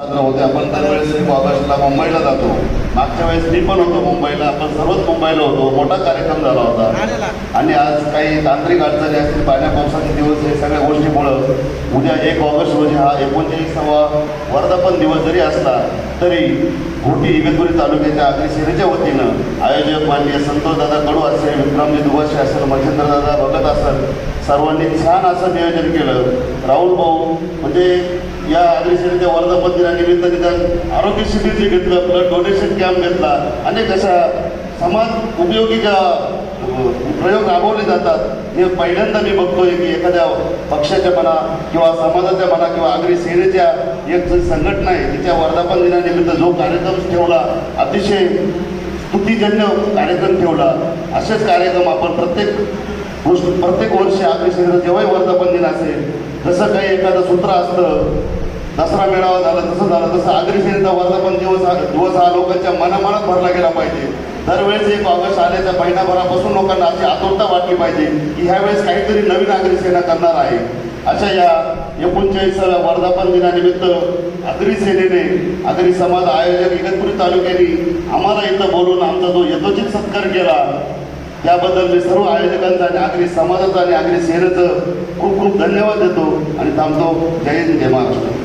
होते. आपण दरवेळेस 1 ऑगस्टला मुंबईला जातो. मागच्या वेळेस मी पण होतो मुंबईला, आपण सर्वच मुंबईला होतो. मोठा कार्यक्रम झाला होता आणि आज काही तांत्रिक अडचणी असतील, पाण्या पावसाचे दिवस, हे सगळ्या गोष्टीमुळं उद्या 1 ऑगस्ट रोजी हा 39वा वर्धापन दिवस जरी असला तरी घोटी इगतपुरी तालुक्याच्या अग्निसेनेच्या वतीनं आयोजक माननीय संतोषदादा कडू असेल, विक्रमजी दुवाशे असेल, मच्छिंद्रदादा भगत असेल, सर्वांनी छान असं नियोजन केलं. राहुल भाऊ म्हणजे या अग्निसेनेच्या वर्धापन दिनानिमित्त निदान आरोग्य शिबिर जे घेतलं, ब्लड डोनेशन कॅम्प घेतला, अनेक अशा समाज उपयोगीच्या प्रयोग राबवले जातात. हे पहिल्यांदा मी बघतोय की एखाद्या पक्षाच्या म्हणा किंवा समाजाच्या म्हणा किंवा अग्निसेनेच्या एक जी संघटना आहे तिच्या वर्धापन दिनानिमित्त जो कार्यक्रम ठेवला, अतिशय स्तुतीजन्य कार्यक्रम ठेवला. असेच कार्यक्रम आपण प्रत्येक वर्षी अग्निसेनेचं जेव्हाही वर्धापन दिन असेल, जसं काही एखादं सूत्र असतं, दसरा मेळावा झाला तसं झालं, तसं अग्निसेनेचा वर्धापन दिवस हा लोकांच्या मनामनात भरला गेला पाहिजे. दरवेळेस 1 ऑगस्ट आल्याच्या महिनाभरापासून लोकांना अशी आतुरता वाटली पाहिजे की ह्यावेळेस काहीतरी नवीन अग्निसेना करणार आहे. अशा या 39व्या वर्धापन दिनानिमित्त अग्निसेनेने, अग्नि समाज आयोजक इगतपुरी तालुक्याने आम्हाला इथं बोलून आमचा जो यथोचित सत्कार केला, त्याबद्दल मी सर्व आयोजकांचा आणि अग्नि समाजाचा आणि अग्निसेनेचं खूप खूप धन्यवाद देतो आणि थांबतो. जय हिंद, जय महाराष्ट्र.